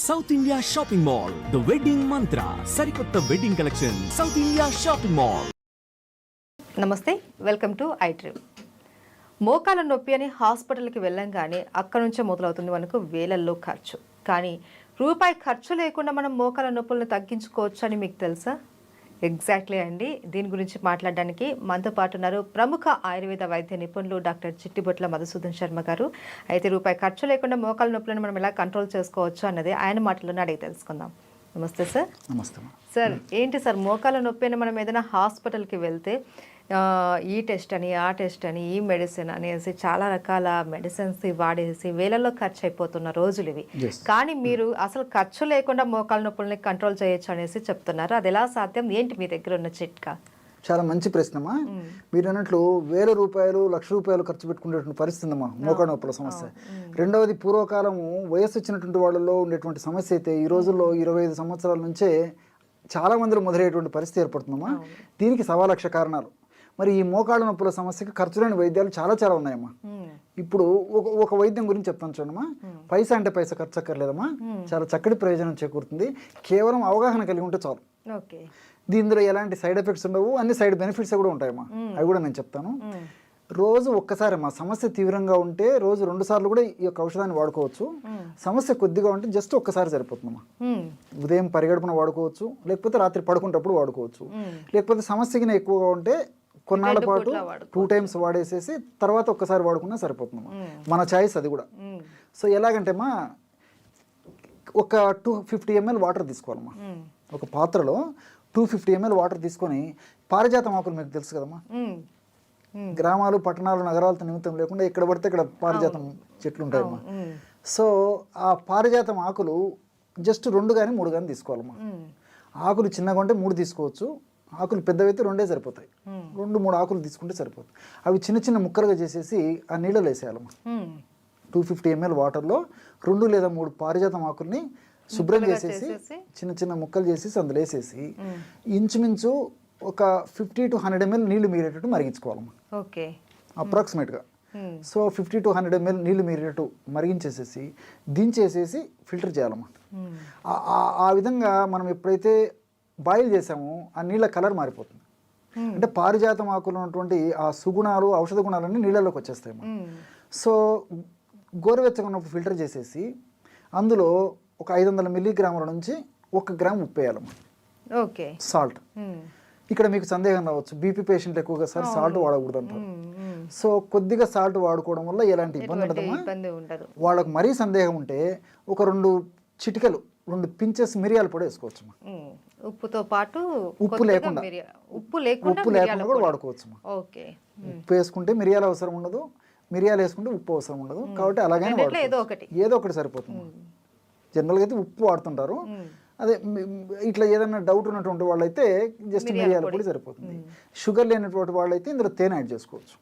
South India shopping mall the wedding మంత్ర సరికొత్త wedding collection south India shopping mall. నమస్తే, welcome to ఐట్రిప్. మోకాల నొప్పి అని హాస్పిటల్కి వెళ్ళంగానే అక్కడ నుంచే మొదలవుతుంది మనకు వేలల్లో ఖర్చు. కానీ రూపాయి ఖర్చు లేకుండా మనం మోకాల నొప్పులను తగ్గించుకోవచ్చు అని మీకు తెలుసా? ఎగ్జాక్ట్లీ అండి. దీని గురించి మాట్లాడడానికి మనతో పాటు ఉన్నారు ప్రముఖ ఆయుర్వేద వైద్య నిపుణులు డాక్టర్ చిట్టిబొట్ల మధుసూదన్ శర్మ గారు. అయితే రూపాయి ఖర్చు లేకుండా మోకాల నొప్పులను మనం ఎలా కంట్రోల్ చేసుకోవచ్చు అన్నది ఆయన మాటల్లోనే అడిగి తెలుసుకుందాం. నమస్తే సార్. నమస్తే సార్. ఏంటి సార్ మోకాల నొప్పి అని మనం ఏదైనా హాస్పిటల్కి వెళ్తే ఈ టెస్ట్ అని ఆ టెస్ట్ అని ఈ మెడిసిన్ అనేసి చాలా రకాల మెడిసిన్స్ వాడేసి వేలల్లో ఖర్చు అయిపోతున్న రోజులు ఇవి. కానీ మీరు అసలు ఖర్చు లేకుండా మోకాల నొప్పుల్ని కంట్రోల్ చేయొచ్చు అనేసి చెప్తున్నారు. అది ఎలా సాధ్యం? ఏంటి మీ దగ్గర ఉన్న చిట్కా? చాలా మంచి ప్రశ్నమా. మీరు అన్నట్లు రూపాయలు ₹1,00,000 ఖర్చు పెట్టుకునేటువంటి పరిస్థితి అమ్మా మోకాళ్ళ నొప్పుల సమస్య. రెండవది, పూర్వకాలము వయస్సు వచ్చినటువంటి వాళ్ళలో ఉండేటువంటి సమస్య అయితే ఈ రోజుల్లో 25 సంవత్సరాల నుంచే చాలా మందిలో మొదలయ్యేటువంటి పరిస్థితి ఏర్పడుతుందమ్మా. దీనికి 1,00,000 కారణాలు. మరి ఈ మోకాళ్ళ నొప్పుల సమస్యకి ఖర్చు లేని వైద్యాలు చాలా ఉన్నాయమ్మా. ఇప్పుడు ఒక వైద్యం గురించి చెప్తాను చూడమ్మా. పైసా అంటే పైసా ఖర్చు అక్కర్లేదమ్మా. చాలా చక్కటి ప్రయోజనం చేకూరుతుంది. కేవలం అవగాహన కలిగి ఉంటే చాలు. దీనిలో ఎలాంటి సైడ్ ఎఫెక్ట్స్ ఉండవు, అన్ని సైడ్ బెనిఫిట్స్ కూడా ఉంటాయమ్మా. అవి కూడా నేను చెప్తాను. రోజు ఒక్కసారి మా సమస్య తీవ్రంగా ఉంటే రోజు 2 సార్లు కూడా ఈ యొక్క ఔషధాన్ని వాడుకోవచ్చు. సమస్య కొద్దిగా ఉంటే జస్ట్ ఒక్కసారి సరిపోతుందమ్మా. ఉదయం పరిగడుపున వాడుకోవచ్చు, లేకపోతే రాత్రి పడుకునేటప్పుడు వాడుకోవచ్చు. లేకపోతే సమస్యకి ఎక్కువగా ఉంటే కొన్నాళ్ళ పాటు 2 టైమ్స్ వాడేసేసి తర్వాత ఒక్కసారి వాడుకున్నా సరిపోతుందమ్మా. మన చాయిస్ అది కూడా. సో ఎలాగంటే అమ్మా, ఒక 250 ml వాటర్ తీసుకోవాలమ్మా. ఒక పాత్రలో 250 ml వాటర్ తీసుకొని, పారిజాతం ఆకులు మీకు తెలుసు కదమ్మా. గ్రామాలు, పట్టణాలు, నగరాలతో నిమిత్తం లేకుండా ఎక్కడ పడితే ఇక్కడ పారిజాతం చెట్లు ఉంటాయమ్మా. సో ఆ పారిజాతం ఆకులు జస్ట్ 2 కానీ 3 కానీ తీసుకోవాలమ్మా. ఆకులు చిన్నగా ఉంటే 3 తీసుకోవచ్చు, ఆకులు పెద్దవైతే 2 సరిపోతాయి. 2-3 ఆకులు తీసుకుంటే సరిపోతుంది. అవి చిన్న ముక్కలుగా చేసేసి ఆ నీళ్ళలో వేసేయాలమ్మా. 250 ml వాటర్లో 2 లేదా 3 పారిజాతం ఆకుల్ని శుభ్రం చేసేసి చిన్న ముక్కలు చేసేసి అందులో వేసేసి ఇంచుమించు ఒక 50 to 100 ml నీళ్లు మీరేటట్టు మరిగించుకోవాలమ్మా. అప్రాక్సిమేట్గా. సో 50 to 100 ml నీళ్లు మీరేటట్టు మరిగించేసేసి దించేసేసి ఫిల్టర్ చేయాలమ్మా. ఆ విధంగా మనం ఎప్పుడైతే బాయిల్ చేసామో ఆ నీళ్ళ కలర్ మారిపోతుంది. అంటే పారిజాతం ఆకులు ఉన్నటువంటి ఆ సుగుణాలు, ఔషధ గుణాలన్నీ నీళ్ళలోకి వచ్చేస్తాయి. సో గోరువెచ్చగా ఉన్నప్పుడు ఫిల్టర్ చేసేసి అందులో ఒక 500 మిల్లీగ్రాముల నుంచి 1 గ్రామ్ ఉప్పు వేయాలమ్మా. సాల్ట్. ఇక్కడ మీకు సందేహం రావచ్చు, బీపీ పేషెంట్లు ఎక్కువగా సార్ సాల్ట్ వాడకూడదు అంటారు. సో కొద్దిగా సాల్ట్ వాడుకోవడం వల్ల ఎలాంటి ఇబ్బంది ఉండదమ్మా. వాళ్ళకు మరీ సందేహం ఉంటే ఒక 2 చిటికలు 2 పించెస్ మిరియాల పొడి వేసుకోవచ్చు. ఉప్పుతో పాటు ఉప్పు లేకుండా కూడా వాడుకోవచ్చు. ఉప్పు వేసుకుంటే మిరియాలు అవసరం ఉండదు, మిరియాలు వేసుకుంటే ఉప్పు అవసరం ఉండదు. కాబట్టి అలాగనే ఏదో ఒకటి సరిపోతుంది. జనరల్గా అయితే ఉప్పు వాడుతుంటారు. అదే ఇట్లా ఏదైనా డౌట్ ఉన్నటువంటి వాళ్ళైతే జస్ట్ మిరియాల పొడి సరిపోతుంది. షుగర్ లేనటువంటి వాళ్ళైతే ఇందులో తేనె యాడ్ చేసుకోవచ్చు.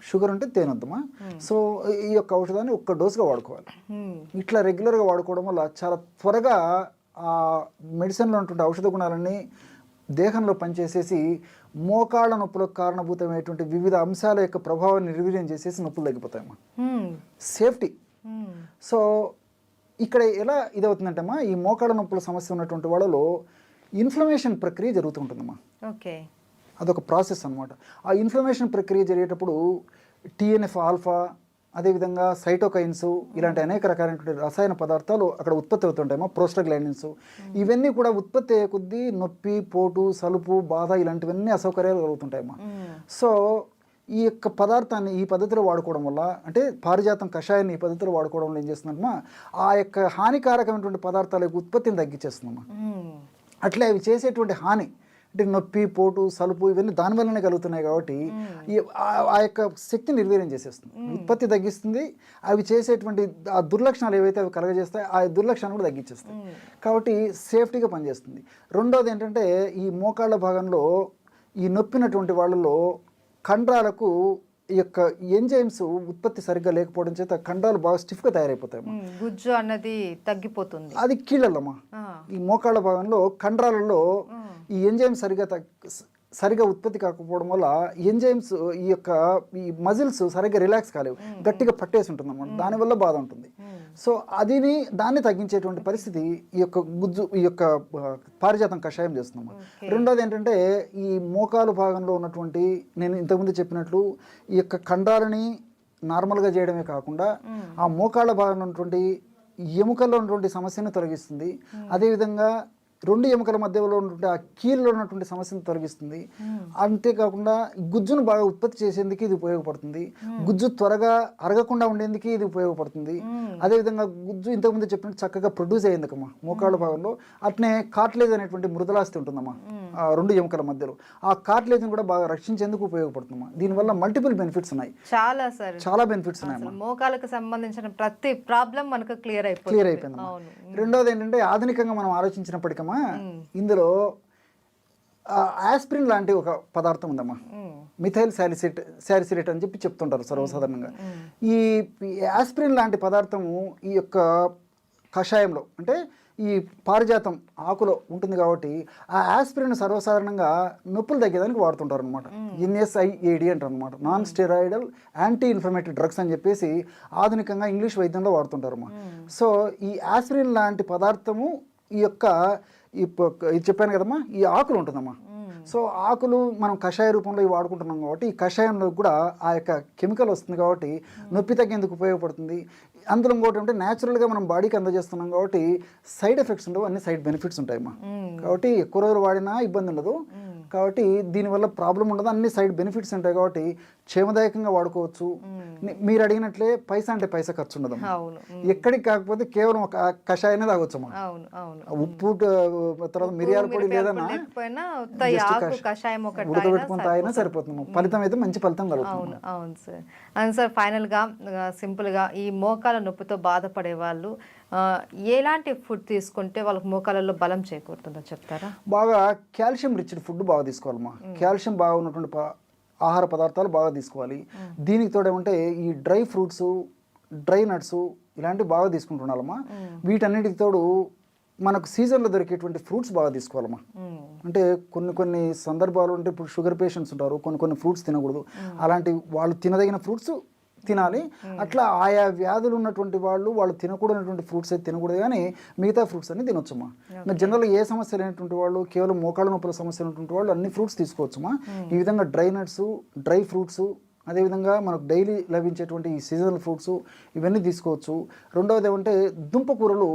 షుగర్ ఉంటే తేనె వద్దమా. సో ఈ యొక్క ఔషధాన్ని 1 డోసుగా వాడుకోవాలి. ఇట్లా రెగ్యులర్గా వాడుకోవడం వల్ల చాలా త్వరగా ఆ మెడిసిన్లో ఉన్నటువంటి ఔషధ గుణాలన్నీ దేహంలో పనిచేసేసి మోకాళ్ళ నొప్పులకు కారణభూతమైనటువంటి వివిధ అంశాల యొక్క ప్రభావాన్ని నిర్వీర్యం చేసేసి నొప్పులు తగ్గిపోతాయమ్మా. సేఫ్టీ. సో ఇక్కడ ఎలా ఇదవుతుందంటమ్మా, ఈ మోకాళ్ళ నొప్పుల సమస్య ఉన్నటువంటి వాళ్ళలో ఇన్ఫ్లమేషన్ ప్రక్రియ జరుగుతుంటుందమ్మా. అదొక ప్రాసెస్ అనమాట. ఆ ఇన్ఫ్లమేషన్ ప్రక్రియ జరిగేటప్పుడు TNF ఆల్ఫా, అదేవిధంగా సైటోకైన్స్, ఇలాంటి అనేక రకాలైనటువంటి రసాయన పదార్థాలు అక్కడ ఉత్పత్తి అవుతుంటాయమ్మా. ప్రోస్టాగ్లాండిన్స్ ఇవన్నీ కూడా ఉత్పత్తి అయ్యే కొద్దీ నొప్పి, పోటు, సలుపు, బాధ ఇలాంటివన్నీ అసౌకర్యాలు కలుగుతుంటాయమ్మా. సో ఈ యొక్క పదార్థాన్ని ఈ పద్ధతిలో వాడుకోవడం వల్ల, అంటే పారిజాతం కషాయాన్ని ఈ పద్ధతిలో వాడుకోవడం వల్ల ఏం చేస్తుందమ్మా, ఆ యొక్క హానికారకమైనటువంటి పదార్థాల యొక్క ఉత్పత్తిని తగ్గించేస్తుందమ్మా. అట్లే అవి చేసేటువంటి హాని అంటే నొప్పి, పోటు, సలుపు ఇవన్నీ దానివల్లనే కలుగుతున్నాయి. కాబట్టి ఆ యొక్క శక్తిని నిర్వీర్యం చేసేస్తుంది, ఉత్పత్తి తగ్గిస్తుంది. అవి చేసేటువంటి ఆ దుర్లక్షణాలు ఏవైతే అవి కలగజేస్తాయి ఆ దుర్లక్షణాలు కూడా తగ్గించేస్తాయి. కాబట్టి సేఫ్టీగా పనిచేస్తుంది. రెండోది ఏంటంటే, ఈ మోకాళ్ళ భాగంలో ఈ నొప్పినటువంటి వాళ్ళలో కండరాలకు ఈ యొక్క ఎంజైమ్స్ ఉత్పత్తి సరిగ్గా లేకపోవడం చేత కండరాలు బాగా స్టిఫ్గా తయారైపోతాయి. గుజ్జు అన్నది తగ్గిపోతుంది. అది కీళ్ళమ్మా. ఈ మోకాళ్ళ భాగంలో కండరాలలో ఈ ఎంజైమ్ సరిగ్గా సరిగా ఉత్పత్తి కాకపోవడం వల్ల ఎంజైమ్స్ ఈ మజిల్స్ సరిగ్గా రిలాక్స్ కాలేవు, గట్టిగా పట్టేసి ఉంటుంది అన్నమాట. దానివల్ల బాధ ఉంటుంది. సో దాన్ని తగ్గించేటువంటి పరిస్థితి ఈ యొక్క పారిజాతం కషాయం చేస్తున్నాము. రెండోది ఏంటంటే ఈ మోకాలు భాగంలో ఉన్నటువంటి, నేను ఇంతకుముందు చెప్పినట్లు ఈ యొక్క కండరాలని నార్మల్గా చేయడమే కాకుండా ఆ మోకాళ్ళ భాగంలో ఉన్నటువంటి ఎముకల్లో ఉన్నటువంటి సమస్యను తొలగిస్తుంది. అదేవిధంగా రెండు ఎముకల మధ్యలో ఉన్నటువంటి ఆ కీళ్ళలో ఉన్నటువంటి సమస్యను తొలగిస్తుంది. అంతేకాకుండా గుజ్జును బాగా ఉత్పత్తి చేసేందుకు ఇది ఉపయోగపడుతుంది. గుజ్జు త్వరగా అరగకుండా ఉండేందుకు ఇది ఉపయోగపడుతుంది. అదేవిధంగా గుజ్జు ఇంతకుముందు చెప్పినట్టు చక్కగా ప్రొడ్యూస్ అయ్యేందుకమ్మా మోకాళ్ళ భాగంలో. అట్నే కార్టిలేజ్ అనేటువంటి మృదులాస్తి ఉంటుందమ్మా ఆ రెండు ఎముకల మధ్యలో. ఆ కార్టిలేజ్ని కూడా బాగా రక్షించేందుకు ఉపయోగపడుతుందమ్మా. దీనివల్ల మల్టిపుల్ బెనిఫిట్స్ ఉన్నాయి, చాలా బెనిఫిట్స్ ఉన్నాయి. మోకాలకు సంబంధించిన ప్రతి ప్రాబ్లం మనకు క్లియర్ అయిపోయింది. రెండోది ఏంటంటే ఆధునికంగా మనం ఆలోచించినప్పటికమ్మా ఇందులో ఆస్పిరిన్ లాంటి ఒక పదార్థం ఉందమ్మా, మిథైల్ సాలిసిలేట్ అని చెప్పి చెప్తుంటారు సర్వసాధారణంగా. ఈ ఆస్పిరిన్ లాంటి పదార్థము ఈ యొక్క కషాయంలో అంటే ఈ పారిజాతం ఆకులో ఉంటుంది కాబట్టి ఆ ఆస్పిరిన్ సర్వసాధారణంగా నొప్పులు తగ్గేదానికి వాడుతుంటారు అనమాట. NSAID అంటారు అనమాట, non steroidal anti inflammatory drugs అని చెప్పేసి ఆధునికంగా ఇంగ్లీష్ వైద్యంలో వాడుతుంటారు అన్నమాట. సో ఈ ఆస్పిరిన్ లాంటి పదార్థము ఇది చెప్పాను కదమ్మా, ఈ ఆకులు ఉంటుందమ్మా. సో ఆకులు మనం కషాయ రూపంలో ఇవి వాడుకుంటున్నాం కాబట్టి ఈ కషాయంలో కూడా ఆ యొక్క కెమికల్ వస్తుంది కాబట్టి నొప్పి తగ్గేందుకు ఉపయోగపడుతుంది. అందులో ఇంకోటి అంటే న్యాచురల్గా మనం బాడీకి అందజేస్తున్నాం కాబట్టి సైడ్ ఎఫెక్ట్స్ ఉండవు, అన్ని సైడ్ బెనిఫిట్స్ ఉంటాయమ్మా. కాబట్టి ఎక్కువ రోజులు వాడినా ఇబ్బంది ఉండదు, కాబట్టి దీనివల్ల ప్రాబ్లం ఉండదు, అన్ని సైడ్ బెనిఫిట్స్ ఉంటాయి కాబట్టి క్షేమదాయకంగా వాడుకోవచ్చు. మీరు అడిగినట్లే పైసా అంటే పైసా ఖర్చు ఉండదు, ఎక్కడికి కాకపోతే కేవలం ఒక కషాయనే తాగొచ్చమ్మా. ఉప్పు తర్వాత మిరియాల పొడి లేదన్నా ఉడకబెట్టుకుని తాగినా సరిపోతుంది. ఫలితం అయితే మంచి ఫలితం కలుగుతుంది. అవును సార్. అండ్ సార్ ఫైనల్గా సింపుల్గా ఈ మోకాల నొప్పితో బాధపడే వాళ్ళు ఎలాంటి ఫుడ్ తీసుకుంటే వాళ్ళకి మోకాలలో బలం చేకూరుతుందో చెప్తారా? బాగా కాల్షియం రిచ్ ఫుడ్ బాగా తీసుకోవాలమ్మా. కాల్షియం బాగా ఉన్నటువంటి ఆహార పదార్థాలు బాగా తీసుకోవాలి. దీనికి తోడేమంటే ఈ డ్రై ఫ్రూట్స్, డ్రై నట్స్ ఇలాంటివి బాగా తీసుకుంటున్నాలమ్మా. వీటన్నిటికి తోడు మనకు సీజన్లో దొరికేటువంటి ఫ్రూట్స్ బాగా తీసుకోవాలమ్మా. అంటే కొన్ని సందర్భాలు అంటే ఇప్పుడు షుగర్ పేషెంట్స్ ఉంటారు, కొన్ని ఫ్రూట్స్ తినకూడదు, అలాంటి వాళ్ళు తినదగిన ఫ్రూట్స్ తినాలి. అట్లా ఆయా వ్యాధులు ఉన్నటువంటి వాళ్ళు తినకూడనటువంటి ఫ్రూట్స్ అయితే తినకూడదు, కానీ మిగతా ఫ్రూట్స్ అన్ని తినొచ్చమ్మా. జనరల్గా ఏ సమస్య లేనటువంటి వాళ్ళు, కేవలం మోకాళ్ళ నొప్పుల సమస్య ఉన్నటువంటి వాళ్ళు అన్ని ఫ్రూట్స్ తీసుకోవచ్చమ్మా. ఈ విధంగా డ్రై నట్స్, డ్రై ఫ్రూట్స్, అదేవిధంగా మనకు డైలీ లభించేటువంటి ఈ సీజనల్ ఫ్రూట్స్ ఇవన్నీ తీసుకోవచ్చు. రెండవది ఏమంటే దుంపకూరలు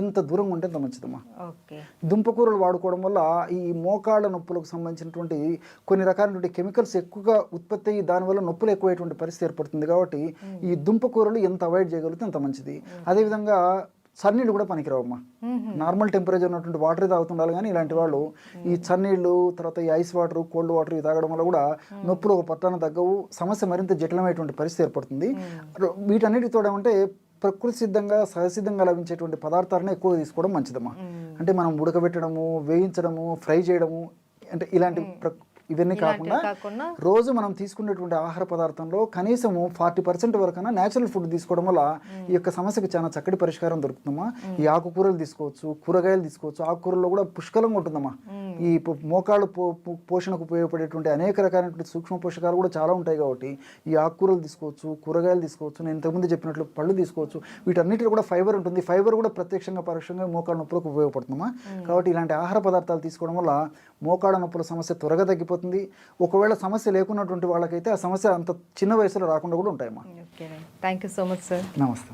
ఎంత దూరంగా ఉంటే అంత మంచిదమ్మా. దుంపకూరలు వాడుకోవడం వల్ల ఈ మోకాళ్ళ నొప్పులకు సంబంధించినటువంటి కొన్ని రకాలైనటువంటి కెమికల్స్ ఎక్కువగా ఉత్పత్తి అయ్యి దానివల్ల నొప్పులు ఎక్కువైనటువంటి పరిస్థితి ఏర్పడుతుంది. కాబట్టి ఈ దుంపకూరలు ఎంత అవాయిడ్ చేయగలిగితే అంత మంచిది. అదేవిధంగా చన్నీళ్ళు కూడా పనికిరావమ్మా. నార్మల్ టెంపరేచర్ ఉన్నటువంటి వాటర్ తాగుతుండాలి, కానీ ఇలాంటి వాళ్ళు ఈ చన్నీళ్ళు, తర్వాత ఈ ఐస్ వాటర్, కోల్డ్ వాటర్ ఇవి తాగడం వల్ల కూడా నొప్పులు ఒక పట్టాన తగ్గవు, సమస్య మరింత జటిలమైనటువంటి పరిస్థితి ఏర్పడుతుంది. వీటన్నిటితో ఏమంటే ప్రకృతి సిద్ధంగా సహసిద్ధంగా లభించేటువంటి పదార్థాలను ఎక్కువ తీసుకోవడం మంచిదమ్మా. అంటే మనం ఉడకబెట్టడము, వేయించడము, ఫ్రై చేయడము అంటే ఇలాంటి ఇవన్నీ కాకుండా రోజు మనం తీసుకునేటువంటి ఆహార పదార్థంలో కనీసము 40% వరకైనా న్యాచురల్ ఫుడ్ తీసుకోవడం వల్ల ఈ యొక్క సమస్యకు చాలా చక్కటి పరిష్కారం దొరుకుతుందమ్మా. ఈ ఆకుకూరలు తీసుకోవచ్చు, కూరగాయలు తీసుకోవచ్చు. ఆకుకూరల్లో కూడా పుష్కలంగా ఉంటుందమ్మా. ఈ మోకాళ్ళు పోషణకు ఉపయోగపడేటువంటి అనేక రకాలైనటువంటి సూక్ష్మ పోషకాలు కూడా చాలా ఉంటాయి కాబట్టి ఈ ఆకుకూరలు తీసుకోవచ్చు, కూరగాయలు తీసుకోవచ్చు. నేను ఇంతకుముందు చెప్పినట్లు పళ్ళు తీసుకోవచ్చు. వీటన్నిటిలో కూడా ఫైబర్ ఉంటుంది. ఫైబర్ కూడా ప్రత్యక్షంగా పరోక్షంగా మోకాళ్ళ నొప్పులకు ఉపయోగపడుతుందమ్మా. కాబట్టి ఇలాంటి ఆహార పదార్థాలు తీసుకోవడం వల్ల మోకాళ్ళ నొప్పుల సమస్య త్వరగా తగ్గిపోతుంది. ఒకవేళ సమస్య లేకున్నటువంటి వాళ్ళకైతే ఆ సమస్య అంత చిన్న వయసులో రాకుండా కూడా ఉంటాయమ్మా. Thank you so much sir. నమస్తే.